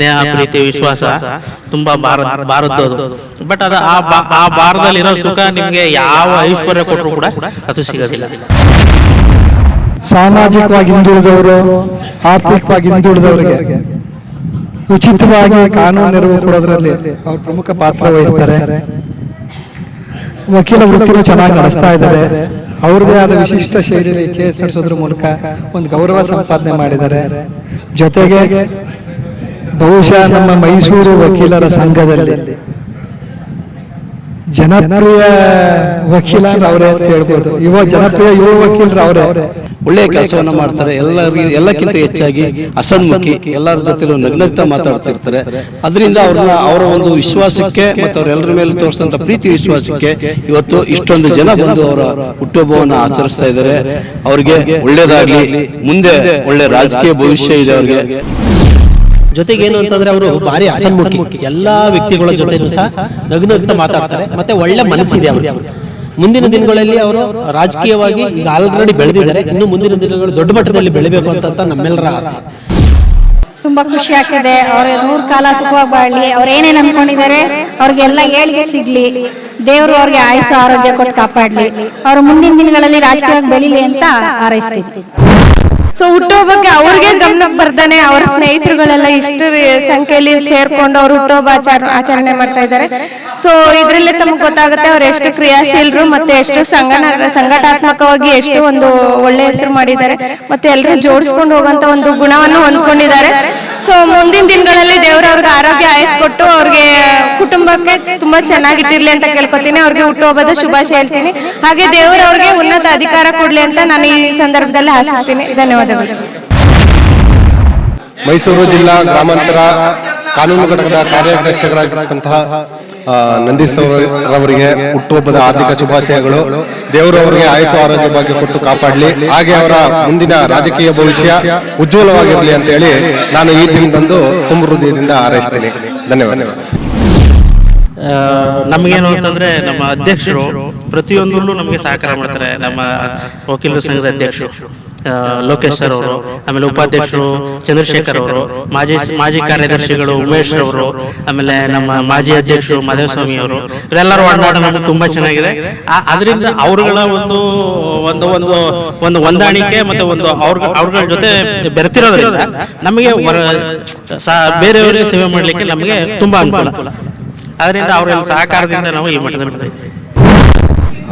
ಸ್ನೇಹ ಪ್ರೀತಿ ವಿಶ್ವಾಸ ತುಂಬಾ ಬಾರದ್ದು. ಬಟ್ ಅದು ಆ ಭಾರದಲ್ಲಿರೋ ಸುಖ ನಿಮ್ಗೆ ಯಾವ ಐಶ್ವರ್ಯ ಕೊಟ್ಟರು ಕೂಡ ಅದು ಸಿಗೋದಿಲ್ಲ. ಸಾಮಾಜಿಕವಾಗಿ ಹಿಂದುಳಿದವರು, ಆರ್ಥಿಕವಾಗಿ ಹಿಂದುಳಿದವರಿಗೆ ಉಚಿತವಾಗಿ ಕಾನೂನು ನೆರವು ಕೊಡೋದ್ರಲ್ಲಿ ಅವರು ಪ್ರಮುಖ ಪಾತ್ರ ವಹಿಸ್ತಾರೆ. ವಕೀಲ ವೃತ್ತಿನೂ ಚೆನ್ನಾಗಿ ನಡೆಸ್ತಾ ಇದ್ದಾರೆ. ಅವ್ರದೇ ಆದ ವಿಶಿಷ್ಟ ಶೈಲಿಯಲ್ಲಿ ಕೇಸ್ ನಡೆಸೋದ್ರ ಮೂಲಕ ಒಂದು ಗೌರವ ಸಂಪಾದನೆ ಮಾಡಿದ್ದಾರೆ. ಜೊತೆಗೆ ಬಹುಶಃ ನಮ್ಮ ಮೈಸೂರು ವಕೀಲರ ಸಂಘದಲ್ಲಿ ಜನಪ್ರಿಯ ವಕೀಲ ಅವರೇ ಅಂತ ಹೇಳ್ಬೋದು. ಜನಪ್ರಿಯ ಯುವ ವಕೀಲರು ಅವರೇ. ಒಳ್ಳೆಯ ಕೆಲಸವನ್ನ ಮಾಡ್ತಾರೆ. ಎಲ್ಲಕ್ಕಿಂತ ಹೆಚ್ಚಾಗಿ ಹಸನ್ಮುಖಿ, ಎಲ್ಲರ ಜೊತೆ ನಗ್ನಗ್ತಾ ಮಾತಾಡ್ತಿರ್ತಾರೆ. ಅದರಿಂದ ಅವರ ಒಂದು ವಿಶ್ವಾಸಕ್ಕೆ ಮತ್ತು ಅವರೆಲ್ಲರ ಮೇಲೆ ತೋರಿಸಿದಂಥ ಪ್ರೀತಿ ವಿಶ್ವಾಸಕ್ಕೆ ಇವತ್ತು ಇಷ್ಟೊಂದು ಜನ ಬಂದು ಅವರ ಹುಟ್ಟುಹಬ್ಬವನ್ನು ಆಚರಿಸ್ತಾ ಇದ್ದಾರೆ. ಅವರಿಗೆ ಒಳ್ಳೇದಾಗ್ಲಿ, ಮುಂದೆ ಒಳ್ಳೆ ರಾಜಕೀಯ ಭವಿಷ್ಯ ಇದೆ ಅವರಿಗೆ. ಜೊತೆಗೇನು ಅಂತಂದ್ರೆ ಅವರು ಭಾರಿ ಹಸನ್ಮುಖಿ, ಎಲ್ಲಾ ವ್ಯಕ್ತಿಗಳ ಜೊತೆನೂ ಸಹ ನಗ್ನಗ್ತಾ ಮಾತಾಡ್ತಾರೆ. ಮತ್ತೆ ಒಳ್ಳೆ ಮನಸ್ಸಿದೆ ಅವರಿಗೆ. ಮುಂದಿನ ದಿನಗಳಲ್ಲಿ ಅವರು ರಾಜಕೀಯವಾಗಿ ಈಗ ಆಲ್ರೆಡಿ ಬೆಳೆದಿದ್ದಾರೆ. ಇನ್ನು ಮುಂದಿನ ದಿನಗಳು ದೊಡ್ಡ ಮಟ್ಟದಲ್ಲಿ ಬೆಳಿಬೇಕು ಅಂತ ನಮ್ಮೆಲ್ಲರ ಆಸೆ. ತುಂಬಾ ಖುಷಿ ಆಗ್ತದೆ. ಅವ್ರ 100 ಕಾಲ ಸುಖವಾಗಿ ಬಾಳ್ಲಿ. ಅವ್ರು ಏನೇನು ಅನ್ಕೊಂಡಿದ್ದಾರೆ ಅವ್ರಿಗೆಲ್ಲ ಏಳಿಗೆ ಸಿಗ್ಲಿ. ದೇವರು ಅವ್ರಿಗೆ ಆಯುಷ ಆರೋಗ್ಯ ಕೊಟ್ಟು ಕಾಪಾಡ್ಲಿ. ಅವ್ರು ಮುಂದಿನ ದಿನಗಳಲ್ಲಿ ರಾಜಕೀಯವಾಗಿ ಬೆಳಿಲಿ ಅಂತ ಹಾರೈಸ್ತೀವಿ. ಸೊ ಹುಟ್ಟುಹಬ್ಬಕ್ಕೆ ಅವ್ರಿಗೆ ಗಮನ ಬರ್ದಾನೆ ಅವರ ಸ್ನೇಹಿತರುಗಳೆಲ್ಲ ಇಷ್ಟು ಸಂಖ್ಯೆಯಲ್ಲಿ ಸೇರ್ಕೊಂಡು ಅವ್ರು ಹುಟ್ಟುಹಬ್ಬ ಆಚರಣೆ ಮಾಡ್ತಾ ಇದ್ದಾರೆ. ಸೊ ಇದ್ರಲ್ಲೇ ತಮಗೆ ಗೊತ್ತಾಗುತ್ತೆ ಅವ್ರು ಎಷ್ಟು ಕ್ರಿಯಾಶೀಲರು, ಮತ್ತೆ ಎಷ್ಟು ಸಂಘಟನಾತ್ಮಕವಾಗಿ ಎಷ್ಟು ಒಂದು ಒಳ್ಳೆ ಹೆಸರು ಮಾಡಿದ್ದಾರೆ, ಮತ್ತೆ ಎಲ್ಲರೂ ಜೋಡಿಸ್ಕೊಂಡು ಹೋಗುವಂತ ಒಂದು ಗುಣವನ್ನು ಹೊಂದ್ಕೊಂಡಿದ್ದಾರೆ. ಸೊ ಮುಂದಿನ ದಿನಗಳಲ್ಲಿ ದೇವ್ರ ಅವ್ರಿಗೆ ಆರೋಗ್ಯ ಆಯಸ್ಕೊಟ್ಟು ಅವ್ರಿಗೆ ಕುಟುಂಬಕ್ಕೆ ತುಂಬಾ ಚೆನ್ನಾಗಿಟ್ಟಿರ್ಲಿ ಅಂತ ಕೇಳ್ಕೊತೀನಿ. ಅವ್ರಿಗೆ ಹುಟ್ಟುಹಬ್ಬದ ಶುಭಾಶಯ ಹೇಳ್ತೀನಿ. ಹಾಗೆ ದೇವರು ಅವ್ರಿಗೆ ಉನ್ನತ ಅಧಿಕಾರ ಕೊಡ್ಲಿ ಅಂತ ನಾನು ಈ ಸಂದರ್ಭದಲ್ಲಿ ಆಶಿಸ್ತೀನಿ. ಧನ್ಯವಾದಗಳು. ಮೈಸೂರು ಜಿಲ್ಲಾ ಗ್ರಾಮಾಂತರ ಕಾನೂನು ಘಟಕದ ಕಾರ್ಯಾಧ್ಯಕ್ಷರಾಗಿರ್ತಕ್ಕಂತಹ ನಂದೀಶ್ ಅವರಿಗೆ ಹುಟ್ಟುಹಬ್ಬದ ಹಾರ್ದಿಕ ಶುಭಾಶಯಗಳು. ದೇವರು ಅವರಿಗೆ ಆಯುಷ ಆರೋಗ್ಯ ಭಾಗ್ಯ ಕೊಟ್ಟು ಕಾಪಾಡಲಿ. ಹಾಗೆ ಅವರ ಮುಂದಿನ ರಾಜಕೀಯ ಭವಿಷ್ಯ ಉಜ್ವಲವಾಗಿರಲಿ ಅಂತ ಹೇಳಿ ನಾನು ಈ ದಿನದಂದು ತುಂಬ ಹೃದಯದಿಂದ ಹಾರೈಸ್ತೀನಿ. ಧನ್ಯವಾದಗಳು. ನಮಗೇನು ಅಂತಂದ್ರೆ ನಮ್ಮ ಅಧ್ಯಕ್ಷರು ಪ್ರತಿಯೊಂದರಲ್ಲೂ ನಮಗೆ ಸಹಕಾರ ಮಾಡ್ತಾರೆ. ನಮ್ಮ ವಕೀಲರ ಸಂಘದ ಅಧ್ಯಕ್ಷರು ಲೋಕೇಶ್ ಸರ್ ಅವರು, ಆಮೇಲೆ ಉಪಾಧ್ಯಕ್ಷರು ಚಂದ್ರಶೇಖರ್ ಅವರು, ಮಾಜಿ ಕಾರ್ಯದರ್ಶಿಗಳು ಉಮೇಶ್ ಅವರು, ಆಮೇಲೆ ನಮ್ಮ ಮಾಜಿ ಅಧ್ಯಕ್ಷರು ಮಾಧವಸ್ವಾಮಿ ಅವರು, ಇವರೆಲ್ಲರೂ ಒಡನಾಟ ನಮಗೆ ತುಂಬಾ ಚೆನ್ನಾಗಿದೆ. ಅದರಿಂದ ಅವರುಗಳ ಒಂದು ಒಂದು ಒಂದು ಒಂದು ಹೊಂದಾಣಿಕೆ ಮತ್ತೆ ಒಂದು ಅವ್ರಗಳ ಜೊತೆ ಬೆರೆತಿರೋದ್ರಿಂದ ನಮಗೆ ಬೇರೆಯವರಿಗೆ ಸೇವೆ ಮಾಡಲಿಕ್ಕೆ ನಮಗೆ ತುಂಬಾ ಅನುಕೂಲ. ಅದರಿಂದ ಅವರ ಸಹಕಾರದಿಂದ ನಾವು ಈ ಮಟ್ಟದಲ್ಲಿ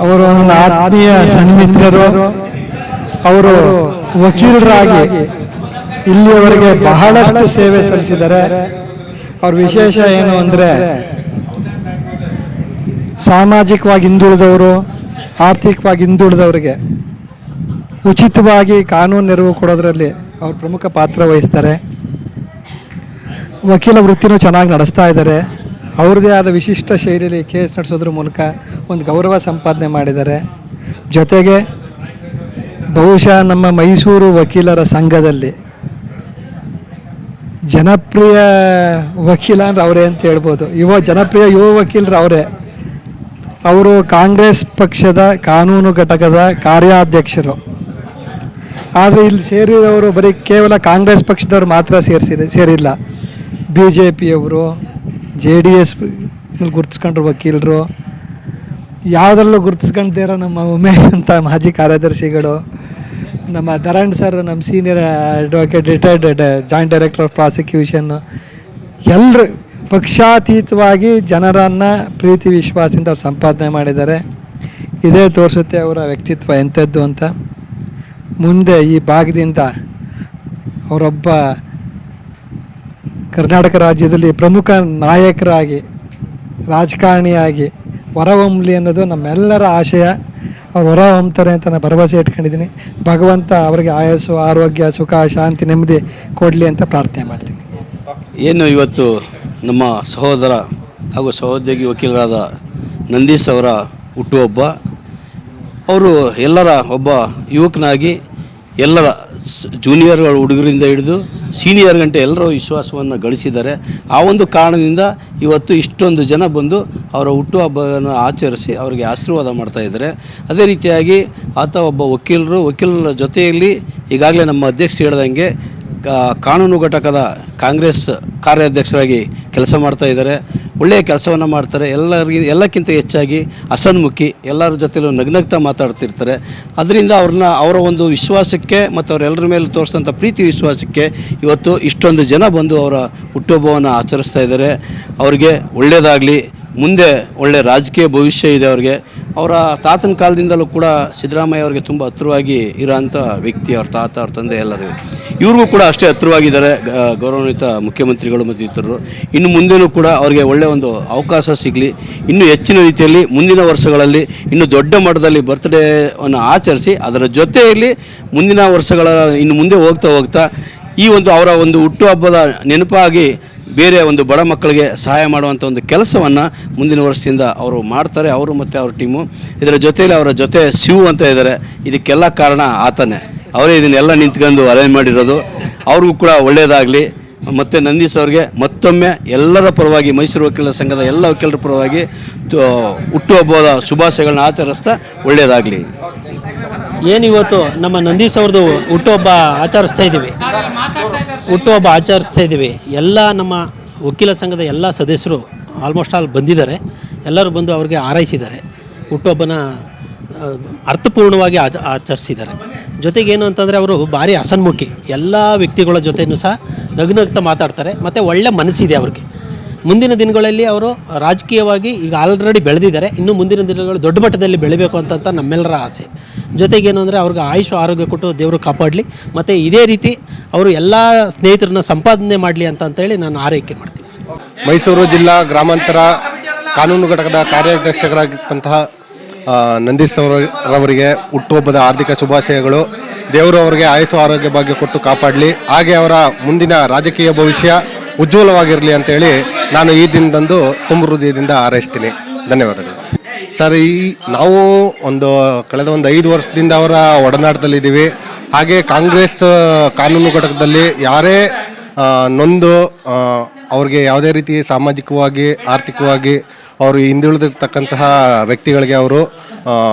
ಅವರು ನನ್ನ ಆತ್ಮೀಯ ಸನ್ಮಿತ್ರರು. ಅವರು ವಕೀಲರಾಗಿ ಇಲ್ಲಿಯವರೆಗೆ ಬಹಳಷ್ಟು ಸೇವೆ ಸಲ್ಲಿಸಿದ್ದಾರೆ. ಅವ್ರ ವಿಶೇಷ ಏನು ಅಂದರೆ ಸಾಮಾಜಿಕವಾಗಿ ಹಿಂದುಳಿದವರು, ಆರ್ಥಿಕವಾಗಿ ಹಿಂದುಳಿದವರಿಗೆ ಉಚಿತವಾಗಿ ಕಾನೂನು ನೆರವು ಕೊಡೋದ್ರಲ್ಲಿ ಅವರು ಪ್ರಮುಖ ಪಾತ್ರ ವಹಿಸ್ತಾರೆ. ವಕೀಲ ವೃತ್ತಿನೂ ಚೆನ್ನಾಗಿ ನಡೆಸ್ತಾ ಇದ್ದಾರೆ. ಅವ್ರದ್ದೇ ಆದ ವಿಶಿಷ್ಟ ಶೈಲಿಯಲ್ಲಿ ಕೇಸ್ ನಡೆಸೋದ್ರ ಮೂಲಕ ಒಂದು ಗೌರವ ಸಂಪಾದನೆ ಮಾಡಿದ್ದಾರೆ. ಜೊತೆಗೆ ಬಹುಶಃ ನಮ್ಮ ಮೈಸೂರು ವಕೀಲರ ಸಂಘದಲ್ಲಿ ಜನಪ್ರಿಯ ವಕೀಲ ಅಂದ್ರೆ ಅವರೇ ಅಂತ ಹೇಳ್ಬೋದು. ಜನಪ್ರಿಯ ಯುವ ವಕೀಲರು ಅವರೇ. ಅವರು ಕಾಂಗ್ರೆಸ್ ಪಕ್ಷದ ಕಾನೂನು ಘಟಕದ ಕಾರ್ಯಾಧ್ಯಕ್ಷರು. ಆದರೆ ಇಲ್ಲಿ ಸೇರಿರೋರು ಬರೀ ಕೇವಲ ಕಾಂಗ್ರೆಸ್ ಪಕ್ಷದವ್ರು ಮಾತ್ರ ಸೇರಿಲ್ಲ. BJPಯವರು, JDS ಗುರುತಿಸ್ಕೊಂಡ್ರು ವಕೀಲರು, ಯಾವುದರಲ್ಲೂ ಗುರುತಿಸ್ಕೊಂಡಿರೋ ನಮ್ಮ ಉಮೇಶ್ ಅಂತ ಮಾಜಿ ಕಾರ್ಯದರ್ಶಿಗಳು, ನಮ್ಮ ಧರಣ್ ಸರ್ ನಮ್ಮ senior advocate retired joint director of ಪ್ರಾಸಿಕ್ಯೂಷನ್ನು, ಎಲ್ಲರೂ ಪಕ್ಷಾತೀತವಾಗಿ ಜನರನ್ನು ಪ್ರೀತಿ ವಿಶ್ವಾಸದಿಂದ ಅವ್ರು ಸಂಪಾದನೆ ಮಾಡಿದ್ದಾರೆ. ಇದೇ ತೋರಿಸುತ್ತೆ ಅವರ ವ್ಯಕ್ತಿತ್ವ ಎಂಥದ್ದು ಅಂತ. ಮುಂದೆ ಈ ಭಾಗದಿಂದ ಅವರೊಬ್ಬ ಕರ್ನಾಟಕ ರಾಜ್ಯದಲ್ಲಿ ಪ್ರಮುಖ ನಾಯಕರಾಗಿ, ರಾಜಕಾರಣಿಯಾಗಿ ಹೊರಹೊಮ್ಮಲಿ ಅನ್ನೋದು ನಮ್ಮೆಲ್ಲರ ಆಶಯ. ಅವ್ರು ಹೊರಹೊಮ್ತಾರೆ ಅಂತ ನಾನು ಭರವಸೆ ಇಟ್ಕೊಂಡಿದ್ದೀನಿ. ಭಗವಂತ ಅವರಿಗೆ ಆಯಸ್ಸು, ಆರೋಗ್ಯ, ಸುಖ, ಶಾಂತಿ, ನೆಮ್ಮದಿ ಕೊಡಲಿ ಅಂತ ಪ್ರಾರ್ಥನೆ ಮಾಡ್ತೀನಿ. ಏನು ಇವತ್ತು ನಮ್ಮ ಸಹೋದರ ಹಾಗೂ ಸಹೋದ್ಯೋಗಿ ವಕೀಲರಾದ ನಂದೀಶ್ ಅವರ ಹುಟ್ಟುಹಬ್ಬ. ಅವರು ಎಲ್ಲರ ಒಬ್ಬ ಯುವಕನಾಗಿ ಎಲ್ಲರ ಜೂನಿಯರ್ ಹುಡುಗರಿಂದ ಹಿಡಿದು ಸೀನಿಯರ್ ಗಂಟೆ ಎಲ್ಲರೂ ವಿಶ್ವಾಸವನ್ನು ಗಳಿಸಿದ್ದಾರೆ. ಆ ಒಂದು ಕಾರಣದಿಂದ ಇವತ್ತು ಇಷ್ಟೊಂದು ಜನ ಬಂದು ಅವರ ಹುಟ್ಟುಹಬ್ಬವನ್ನು ಆಚರಿಸಿ ಅವರಿಗೆ ಆಶೀರ್ವಾದ ಮಾಡ್ತಾಯಿದ್ದಾರೆ. ಅದೇ ರೀತಿಯಾಗಿ ಆತ ಒಬ್ಬ ವಕೀಲರ ಜೊತೆಯಲ್ಲಿ ಈಗಾಗಲೇ ನಮ್ಮ ಅಧ್ಯಕ್ಷ ಹೇಳ್ದಂಗೆ ಕಾನೂನು ಘಟಕದ ಕಾಂಗ್ರೆಸ್ ಕಾರ್ಯಾಧ್ಯಕ್ಷರಾಗಿ ಕೆಲಸ ಮಾಡ್ತಾ ಇದ್ದಾರೆ. ಒಳ್ಳೆಯ ಕೆಲಸವನ್ನು ಮಾಡ್ತಾರೆ. ಎಲ್ಲಕ್ಕಿಂತ ಹೆಚ್ಚಾಗಿ ಹಸನ್ಮುಖಿ, ಎಲ್ಲರ ಜೊತೆಲೂ ನಗ್ನಗ್ತಾ ಮಾತಾಡ್ತಿರ್ತಾರೆ. ಅದರಿಂದ ಅವರ ಒಂದು ವಿಶ್ವಾಸಕ್ಕೆ ಮತ್ತು ಅವರೆಲ್ಲರ ಮೇಲೆ ತೋರಿಸಿದಂಥ ಪ್ರೀತಿ ವಿಶ್ವಾಸಕ್ಕೆ ಇವತ್ತು ಇಷ್ಟೊಂದು ಜನ ಬಂದು ಅವರ ಹುಟ್ಟುಹಬ್ಬವನ್ನು ಆಚರಿಸ್ತಾ ಇದ್ದಾರೆ. ಅವರಿಗೆ ಒಳ್ಳೆಯದಾಗಲಿ, ಮುಂದೆ ಒಳ್ಳೆಯ ರಾಜಕೀಯ ಭವಿಷ್ಯ ಇದೆ ಅವರಿಗೆ. ಅವರ ತಾತನ ಕಾಲದಿಂದಲೂ ಕೂಡ ಸಿದ್ದರಾಮಯ್ಯ ಅವರಿಗೆ ತುಂಬ ಹತ್ತಿರವಾಗಿ ಇರೋಂಥ ವ್ಯಕ್ತಿ ಅವ್ರ ತಾತ, ಅವ್ರ ತಂದೆ ಎಲ್ಲರೂ. ಇವ್ರಿಗೂ ಕೂಡ ಅಷ್ಟೇ ಹತ್ತಿರವಾಗಿದ್ದಾರೆ ಗೌರವಾನ್ವಿತ ಮುಖ್ಯಮಂತ್ರಿಗಳು ಮತ್ತು ಇತರರು. ಇನ್ನು ಮುಂದೆನೂ ಕೂಡ ಅವರಿಗೆ ಒಳ್ಳೆಯ ಒಂದು ಅವಕಾಶ ಸಿಗಲಿ, ಇನ್ನೂ ಹೆಚ್ಚಿನ ರೀತಿಯಲ್ಲಿ ಮುಂದಿನ ವರ್ಷಗಳಲ್ಲಿ ಇನ್ನೂ ದೊಡ್ಡ ಮಟ್ಟದಲ್ಲಿ ಬರ್ತ್ಡೇವನ್ನು ಆಚರಿಸಿ ಅದರ ಜೊತೆಯಲ್ಲಿ ಮುಂದಿನ ವರ್ಷಗಳ ಇನ್ನು ಮುಂದೆ ಹೋಗ್ತಾ ಈ ಒಂದು ಅವರ ಒಂದು ಹುಟ್ಟುಹಬ್ಬದ ನೆನಪಾಗಿ ಬೇರೆ ಒಂದು ಬಡ ಮಕ್ಕಳಿಗೆ ಸಹಾಯ ಮಾಡುವಂಥ ಒಂದು ಕೆಲಸವನ್ನು ಮುಂದಿನ ವರ್ಷದಿಂದ ಅವರು ಮಾಡ್ತಾರೆ, ಅವರು ಮತ್ತು ಅವ್ರ ಟೀಮು. ಇದರ ಜೊತೆಯಲ್ಲಿ ಅವರ ಜೊತೆ ಶಿವು ಅಂತ ಇದ್ದಾರೆ. ಇದಕ್ಕೆಲ್ಲ ಕಾರಣ ಆತನೇ, ಅವರೇ ಇದನ್ನೆಲ್ಲ ನಿಂತ್ಕೊಂಡು ಅರೇಂಜ್ ಮಾಡಿರೋದು. ಅವ್ರಿಗೂ ಕೂಡ ಒಳ್ಳೆಯದಾಗಲಿ. ಮತ್ತು ನಂದೀಶ್ ಅವ್ರಿಗೆ ಮತ್ತೊಮ್ಮೆ ಎಲ್ಲರ ಪರವಾಗಿ, ಮೈಸೂರು ವಕೀಲರ ಸಂಘದ ಎಲ್ಲ ವಕೀಲರ ಪರವಾಗಿ ಹುಟ್ಟುಹಬ್ಬದ ಶುಭಾಶಯಗಳನ್ನ ಆಚರಿಸ್ತಾ ಒಳ್ಳೆಯದಾಗಲಿ. ಏನಿವತ್ತು ನಮ್ಮ ನಂದೀಶ್ ಅವ್ರದ್ದು ಹುಟ್ಟುಹಬ್ಬ ಆಚರಿಸ್ತಾ ಇದ್ದೀವಿ. ಎಲ್ಲ ನಮ್ಮ ವಕೀಲ ಸಂಘದ ಎಲ್ಲ ಸದಸ್ಯರು ಆಲ್ಮೋಸ್ಟ್ ಆಲ್ ಬಂದಿದ್ದಾರೆ. ಎಲ್ಲರೂ ಬಂದು ಅವ್ರಿಗೆ ಹಾರೈಸಿದ್ದಾರೆ. ಹುಟ್ಟುಹಬ್ಬನ ಅರ್ಥಪೂರ್ಣವಾಗಿ ಆಚರಿಸಿದ್ದಾರೆ. ಜೊತೆಗೇನು ಅಂತಂದರೆ ಅವರು ಭಾರಿ ಹಸನ್ಮುಖಿ, ಎಲ್ಲ ವ್ಯಕ್ತಿಗಳ ಜೊತೆಯೂ ಸಹ ನಗ್ನಗ್ತಾ ಮಾತಾಡ್ತಾರೆ. ಮತ್ತು ಒಳ್ಳೆ ಮನಸ್ಸಿದೆ ಅವ್ರಿಗೆ. ಮುಂದಿನ ದಿನಗಳಲ್ಲಿ ಅವರು ರಾಜಕೀಯವಾಗಿ ಈಗ ಆಲ್ರೆಡಿ ಬೆಳೆದಿದ್ದಾರೆ. ಇನ್ನು ಮುಂದಿನ ದಿನಗಳು ದೊಡ್ಡ ಮಟ್ಟದಲ್ಲಿ ಬೆಳಿಬೇಕು ಅಂತ ನಮ್ಮೆಲ್ಲರ ಆಸೆ. ಜೊತೆಗೇನು ಅಂದರೆ ಅವ್ರಿಗೆ ಆಯುಷ್ ಆರೋಗ್ಯ ಕೊಟ್ಟು ದೇವರು ಕಾಪಾಡಲಿ, ಮತ್ತು ಇದೇ ರೀತಿ ಅವರು ಎಲ್ಲ ಸ್ನೇಹಿತರನ್ನ ಸಂಪಾದನೆ ಮಾಡಲಿ ಅಂತೇಳಿ ನಾನು ಆರೈಕೆ ಮಾಡ್ತೀನಿ ಸರ್. ಮೈಸೂರು ಜಿಲ್ಲಾ ಗ್ರಾಮಾಂತರ ಕಾನೂನು ಘಟಕದ ಕಾರ್ಯಾಧ್ಯಕ್ಷರಾಗಿದ್ದಂತಹ ನಂದೀಶ್ ರವರಿಗೆ ಹುಟ್ಟುಹಬ್ಬದ ಹಾರ್ದಿಕ ಶುಭಾಶಯಗಳು. ದೇವರು ಅವರಿಗೆ ಆಯುಷ್ ಆರೋಗ್ಯ ಭಾಗ್ಯ ಕೊಟ್ಟು ಕಾಪಾಡಲಿ, ಹಾಗೆ ಅವರ ಮುಂದಿನ ರಾಜಕೀಯ ಭವಿಷ್ಯ ಉಜ್ವಲವಾಗಿರಲಿ ಅಂತೇಳಿ ನಾನು ಈ ದಿನದಂದು ತುಂಬ ಹೃದಯದಿಂದ ಹಾರೈಸ್ತೀನಿ. ಧನ್ಯವಾದಗಳು ಸರ್. ನಾವು ಕಳೆದ 5 ವರ್ಷದಿಂದ ಅವರ ಒಡನಾಟದಲ್ಲಿದ್ದೀವಿ. ಹಾಗೆ ಕಾಂಗ್ರೆಸ್ ಕಾನೂನು ಘಟಕದಲ್ಲಿ ಯಾರೇ ನೊಂದು ಅವ್ರಿಗೆ ಯಾವುದೇ ರೀತಿ ಸಾಮಾಜಿಕವಾಗಿ, ಆರ್ಥಿಕವಾಗಿ ಅವರು ಹಿಂದುಳಿದಿರ್ತಕ್ಕಂತಹ ವ್ಯಕ್ತಿಗಳಿಗೆ ಅವರು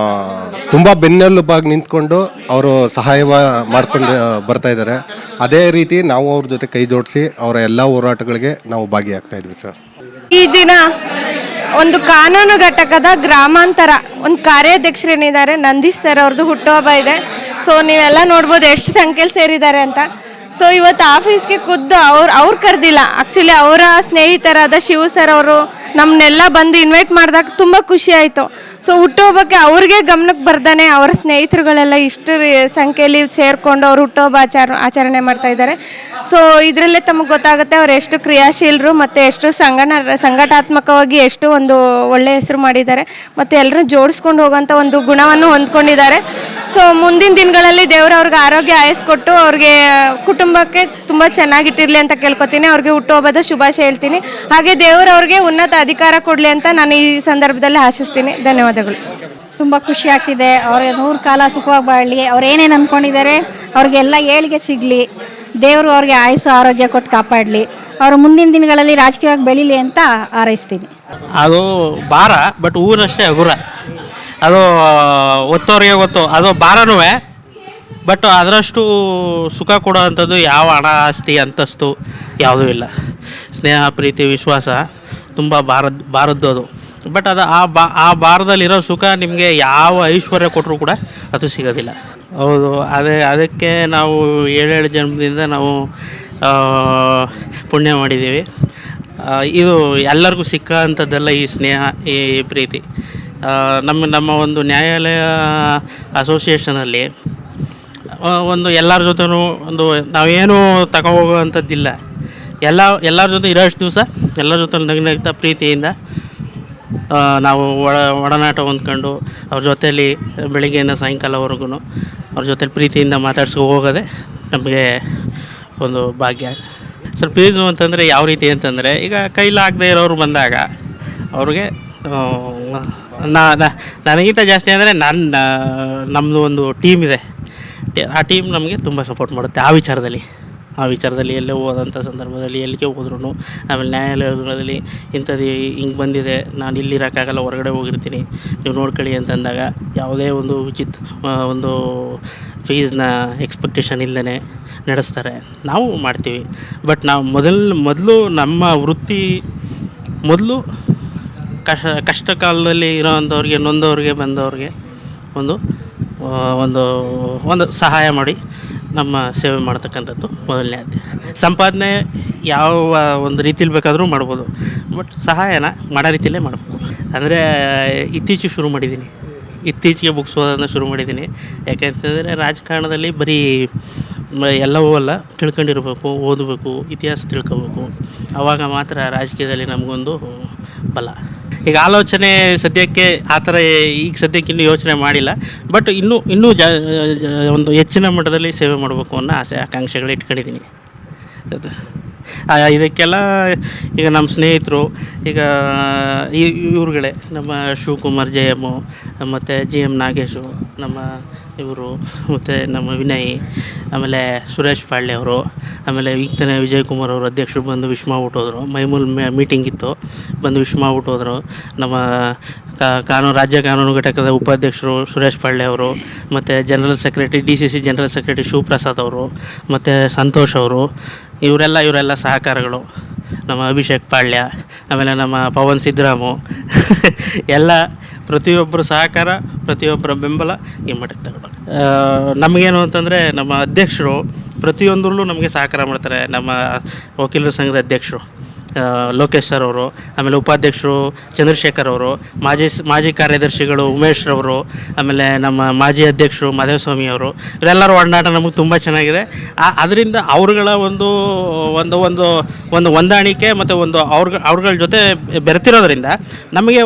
ತುಂಬ ಬೆನ್ನೆಲುಬಾಗಿ ನಿಂತ್ಕೊಂಡು ಅವರು ಸಹಾಯ ಮಾಡ್ಕೊಂಡು ಬರ್ತಾ ಇದ್ದಾರೆ. ಅದೇ ರೀತಿ ನಾವು ಅವ್ರ ಜೊತೆ ಕೈ ಜೋಡಿಸಿ ಅವರ ಎಲ್ಲ ಹೋರಾಟಗಳಿಗೆ ನಾವು ಭಾಗಿಯಾಗ್ತಾ ಇದ್ವಿ ಸರ್. ಈ ದಿನ ಒಂದು ಕಾನೂನು ಘಟಕದ ಗ್ರಾಮಾಂತರ ಒಂದು ಕಾರ್ಯಾಧ್ಯಕ್ಷರೇನಿದ್ದಾರೆ ನಂದೀಶ್ ಸರ್ ಅವ್ರದ್ದು ಹುಟ್ಟುಹಬ್ಬ ಇದೆ. ಸೊ ನೀವೆಲ್ಲ ನೋಡ್ಬೋದು ಎಷ್ಟು ಸಂಖ್ಯೆಯಲ್ಲಿ ಸೇರಿದ್ದಾರೆ ಅಂತ. ಸೊ ಇವತ್ತು ಆಫೀಸ್ಗೆ ಖುದ್ದು ಅವ್ರು ಕರೆದಿಲ್ಲ, ಆ್ಯಕ್ಚುಲಿ ಅವರ ಸ್ನೇಹಿತರಾದ ಶಿವು ಸರ್ ಅವರು ನಮ್ಮನ್ನೆಲ್ಲ ಬಂದು ಇನ್ವೈಟ್ ಮಾಡಿದಾಗ ತುಂಬ ಖುಷಿ ಆಯಿತು. ಸೊ ಹುಟ್ಟುಹಬ್ಬಕ್ಕೆ ಅವ್ರಿಗೆ ಗಮನಕ್ಕೆ ಬರ್ದಾನೆ ಅವರ ಸ್ನೇಹಿತರುಗಳೆಲ್ಲ ಇಷ್ಟು ಸಂಖ್ಯೆಯಲ್ಲಿ ಸೇರಿಕೊಂಡು ಅವ್ರು ಹುಟ್ಟುಹಬ್ಬ ಆಚರಣೆ ಮಾಡ್ತಾ ಇದ್ದಾರೆ. ಸೊ ಇದರಲ್ಲೇ ತಮಗೆ ಗೊತ್ತಾಗುತ್ತೆ ಅವ್ರು ಎಷ್ಟು ಕ್ರಿಯಾಶೀಲರು ಮತ್ತು ಎಷ್ಟು ಸಂಘಟನಾತ್ಮಕವಾಗಿ ಎಷ್ಟು ಒಂದು ಒಳ್ಳೆಯ ಹೆಸರು ಮಾಡಿದ್ದಾರೆ ಮತ್ತು ಎಲ್ಲರೂ ಜೋಡಿಸ್ಕೊಂಡು ಹೋಗೋಂಥ ಒಂದು ಗುಣವನ್ನು ಹೊಂದ್ಕೊಂಡಿದ್ದಾರೆ. ಸೊ ಮುಂದಿನ ದಿನಗಳಲ್ಲಿ ದೇವರು ಅವ್ರಿಗೆ ಆರೋಗ್ಯ ಆಯಸ್ಕೊಟ್ಟು ಅವ್ರಿಗೆ ಕುಟುಂಬಕ್ಕೆ ತುಂಬ ಚೆನ್ನಾಗಿಟ್ಟಿರಲಿ ಅಂತ ಕೇಳ್ಕೊತೀನಿ. ಅವ್ರಿಗೆ ಹುಟ್ಟುಹಬ್ಬದ ಶುಭಾಶಯ ಹೇಳ್ತೀನಿ. ಹಾಗೆ ದೇವರು ಅವ್ರಿಗೆ ಉನ್ನತ ಅಧಿಕಾರ ಕೊಡಲಿ ಅಂತ ನಾನು ಈ ಸಂದರ್ಭದಲ್ಲಿ ಆಶಿಸ್ತೀನಿ. ಧನ್ಯವಾದಗಳು. ತುಂಬ ಖುಷಿ ಆಗ್ತಿದೆ. ಅವ್ರಿಗೆ 100 ಕಾಲ ಸುಖವಾಗಿ ಬಾಳಲಿ. ಅವ್ರು ಏನೇನು ಅಂದ್ಕೊಂಡಿದ್ದಾರೆ ಅವ್ರಿಗೆಲ್ಲ ಏಳಿಗೆ ಸಿಗಲಿ. ದೇವರು ಅವ್ರಿಗೆ ಆಯುಷು ಆರೋಗ್ಯ ಕೊಟ್ಟು ಕಾಪಾಡಲಿ. ಅವರು ಮುಂದಿನ ದಿನಗಳಲ್ಲಿ ರಾಜಕೀಯವಾಗಿ ಬೆಳೀಲಿ ಅಂತ ಹಾರೈಸ್ತೀನಿ. ಅದು ಭಾರ, ಬಟ್ ಊರಷ್ಟೇ ಹಗುರ. ಅದು ಒತ್ತೋರಿಗೆ ಗೊತ್ತು. ಅದು ಭಾರನೂ, ಬಟ್ ಅದರಷ್ಟು ಸುಖ ಕೊಡೋವಂಥದ್ದು ಯಾವ ಹಣ, ಆಸ್ತಿ, ಅಂತಸ್ತು ಯಾವುದೂ ಇಲ್ಲ. ಸ್ನೇಹ, ಪ್ರೀತಿ, ವಿಶ್ವಾಸ ತುಂಬ ಭಾರದ್ದು ಅದು. ಬಟ್ ಅದು ಆ ಭಾರದಲ್ಲಿರೋ ಸುಖ ನಿಮಗೆ ಯಾವ ಐಶ್ವರ್ಯ ಕೊಟ್ಟರೂ ಕೂಡ ಅದು ಸಿಗೋದಿಲ್ಲ. ಹೌದು, ಅದಕ್ಕೆ ನಾವು 7 ಜನ್ಮದಿಂದ ನಾವು ಪುಣ್ಯ ಮಾಡಿದ್ದೀವಿ. ಇದು ಎಲ್ಲರಿಗೂ ಸಿಕ್ಕಂಥದ್ದೆಲ್ಲ ಈ ಸ್ನೇಹ, ಈ ಪ್ರೀತಿ. ನಮ್ಮ ಒಂದು ನ್ಯಾಯಾಲಯ ಅಸೋಸಿಯೇಷನಲ್ಲಿ ಒಂದು ಎಲ್ಲರ ಜೊತೆನೂ ಒಂದು ನಾವೇನು ತಗೋಗೋವಂಥದ್ದಿಲ್ಲ. ಎಲ್ಲರ ಜೊತೆ ಇರೋಷ್ಟು ದಿವಸ ಎಲ್ಲರ ಜೊತೆ ನಗ್ನಗ್ತಾ ಪ್ರೀತಿಯಿಂದ ನಾವು ಒಡನಾಟ ಹೊಂದ್ಕೊಂಡು ಅವ್ರ ಜೊತೆಯಲ್ಲಿ ಬೆಳಿಗ್ಗೆಯಿಂದ ಸಾಯಂಕಾಲವರೆಗೂ ಅವ್ರ ಜೊತೆಲಿ ಪ್ರೀತಿಯಿಂದ ಮಾತಾಡ್ಸ್ಕೊ ಹೋಗೋದೆ ನಮಗೆ ಒಂದು ಭಾಗ್ಯ. ಸ್ವಲ್ಪ ಫೀಸು ಅಂತಂದರೆ ಯಾವ ರೀತಿ ಅಂತಂದರೆ, ಈಗ ಕೈಲಾಗದೇ ಇರೋರು ಬಂದಾಗ ಅವ್ರಿಗೆ ನನಗಿಂತ ಜಾಸ್ತಿ ಅಂದರೆ ನಮ್ಮದು ಒಂದು ಟೀಮ್ ಇದೆ. ಆ ಟೀಮ್ ನಮಗೆ ತುಂಬ ಸಪೋರ್ಟ್ ಮಾಡುತ್ತೆ ಆ ವಿಚಾರದಲ್ಲಿ. ಆ ವಿಚಾರದಲ್ಲಿ ಎಲ್ಲೇ ಹೋದಂಥ ಸಂದರ್ಭದಲ್ಲಿ ಎಲ್ಲಿಗೆ ಹೋದ್ರೂ, ಆಮೇಲೆ ನ್ಯಾಯಾಲಯಗಳಲ್ಲಿ ಇಂಥದ್ದು ಹಿಂಗೆ ಬಂದಿದೆ, ನಾನು ಇಲ್ಲಿರೋಕ್ಕಾಗಲ್ಲ, ಹೊರಗಡೆ ಹೋಗಿರ್ತೀನಿ, ನೀವು ನೋಡ್ಕೊಳ್ಳಿ ಅಂತಂದಾಗ ಯಾವುದೇ ಒಂದು ಒಂದು ಫೀಸ್ನ ಎಕ್ಸ್ಪೆಕ್ಟೇಷನ್ ಇಲ್ಲದೇ ನಡೆಸ್ತಾರೆ. ನಾವು ಮಾಡ್ತೀವಿ. ಬಟ್ ನಾವು ಮೊದಲು ನಮ್ಮ ವೃತ್ತಿ ಮೊದಲು ಕಷ್ಟ ಕಾಲದಲ್ಲಿ ಇರೋವಂಥವ್ರಿಗೆ, ನೊಂದವ್ರಿಗೆ, ಬಂದವ್ರಿಗೆ ಒಂದು ಒಂದು ಒಂದು ಸಹಾಯ ಮಾಡಿ ನಮ್ಮ ಸೇವೆ ಮಾಡ್ತಕ್ಕಂಥದ್ದು ಮೊದಲನೇ ಆದ್ಯತೆ. ಸಂಪಾದನೆ ಯಾವ ಒಂದು ರೀತಿಲಿ ಬೇಕಾದರೂ ಮಾಡ್ಬೋದು, ಬಟ್ ಸಹಾಯನ ಮಾಡೋ ರೀತಿಯಲ್ಲೇ ಮಾಡಬೇಕು. ಅಂದರೆ ಇತ್ತೀಚೆಗೆ ಬುಕ್ಸ್ ಓದೋದನ್ನ ಶುರು ಮಾಡಿದ್ದೀನಿ. ಯಾಕೆಂತಂದರೆ ರಾಜಕಾರಣದಲ್ಲಿ ಬರೀ ಎಲ್ಲವೂ ಅಲ್ಲ, ತಿಳ್ಕೊಂಡಿರ್ಬೇಕು, ಓದಬೇಕು, ಇತಿಹಾಸ ತಿಳ್ಕೊಬೇಕು. ಆವಾಗ ಮಾತ್ರ ರಾಜಕೀಯದಲ್ಲಿ ನಮಗೊಂದು ಬಲ. ಈಗ ಆಲೋಚನೆ ಸದ್ಯಕ್ಕೆ ಆ ಥರ ಈಗ ಸದ್ಯಕ್ಕೆ ಇನ್ನೂ ಯೋಚನೆ ಮಾಡಿಲ್ಲ. ಬಟ್ ಇನ್ನೂ ಒಂದು ಹೆಚ್ಚಿನ ಮಟ್ಟದಲ್ಲಿ ಸೇವೆ ಮಾಡಬೇಕು ಅನ್ನೋ ಆಸೆ ಆಕಾಂಕ್ಷೆಗಳು ಇಟ್ಕೊಂಡಿದ್ದೀನಿ. ಇದಕ್ಕೆಲ್ಲ ಈಗ ನಮ್ಮ ಸ್ನೇಹಿತರು, ಈಗ ಇವ್ರುಗಳೇ ನಮ್ಮ ಶಿವಕುಮಾರ್ JM, ಮತ್ತು GM ನಾಗೇಶು, ನಮ್ಮ ಇವರು, ಮತ್ತು ನಮ್ಮ ವಿನಯ್, ಆಮೇಲೆ ಸುರೇಶ್ ಪಾಳ್ಯ ಅವರು, ಆಮೇಲೆ ಈಗ ತಾನೇ ವಿಜಯ್ ಕುಮಾರ್ ಅವರು ಅಧ್ಯಕ್ಷರು ಬಂದು ವಿಶ್ ಮಾಡ್ಬಿಟ್ಟೋದ್ರು. ಮೈಮೂಲ್ ಮೀಟಿಂಗ್ ಇತ್ತು, ಬಂದು ವಿಶ್ ಮಾಡ್ಬಿಟ್ಟೋದ್ರು. ನಮ್ಮ ರಾಜ್ಯ ಕಾನೂನು ಘಟಕದ ಉಪಾಧ್ಯಕ್ಷರು ಸುರೇಶ್ ಪಾಳ್ಯ ಅವರು, ಮತ್ತು general secretary DCC general secretary Shivaprasad ಅವರು, ಮತ್ತು ಸಂತೋಷ್ ಅವರು, ಇವರೆಲ್ಲ ಸಹಕಾರಗಳು. ನಮ್ಮ ಅಭಿಷೇಕ್ ಪಾಳ್ಯ, ಆಮೇಲೆ ನಮ್ಮ ಪವನ್ ಸಿದ್ದರಾಮು ಎಲ್ಲ ಪ್ರತಿಯೊಬ್ಬರ ಸಹಕಾರ, ಪ್ರತಿಯೊಬ್ಬರ ಬೆಂಬಲ ಈ ಮಟ್ಟಕ್ಕೆ ತಗೊಂಡು ನಮಗೇನು ಅಂತಂದರೆ, ನಮ್ಮ ಅಧ್ಯಕ್ಷರು ಪ್ರತಿಯೊಂದರಲ್ಲೂ ನಮಗೆ ಸಹಕಾರ ಮಾಡ್ತಾರೆ. ನಮ್ಮ ವಕೀಲರ ಸಂಘದ ಅಧ್ಯಕ್ಷರು ಲೋಕೇಶ್ ಸರ್ ಅವರು, ಆಮೇಲೆ ಉಪಾಧ್ಯಕ್ಷರು ಚಂದ್ರಶೇಖರ್ ಅವರು, ಮಾಜಿ ಕಾರ್ಯದರ್ಶಿಗಳು ಉಮೇಶ್ ರವರು, ಆಮೇಲೆ ನಮ್ಮ ಮಾಜಿ ಅಧ್ಯಕ್ಷರು ಮಾದೇವಸ್ವಾಮಿ ಅವರು, ಇವರೆಲ್ಲರ ಒಡನಾಟ ನಮಗೆ ತುಂಬ ಚೆನ್ನಾಗಿದೆ. ಅದರಿಂದ ಅವ್ರುಗಳ ಒಂದು ಹೊಂದಾಣಿಕೆ ಮತ್ತು ಅವ್ರುಗಳ ಜೊತೆ ಬೆರೆತಿರೋದ್ರಿಂದ ನಮಗೆ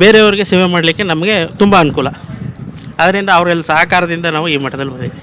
ಬೇರೆಯವ್ರಿಗೆ ಸೇವೆ ಮಾಡಲಿಕ್ಕೆ ನಮಗೆ ತುಂಬ ಅನುಕೂಲ. ಅದರಿಂದ ಅವರೆಲ್ಲ ಸಹಕಾರದಿಂದ ನಾವು ಈ ಮಟ್ಟದಲ್ಲಿ ಬಂದಿದ್ದೀವಿ.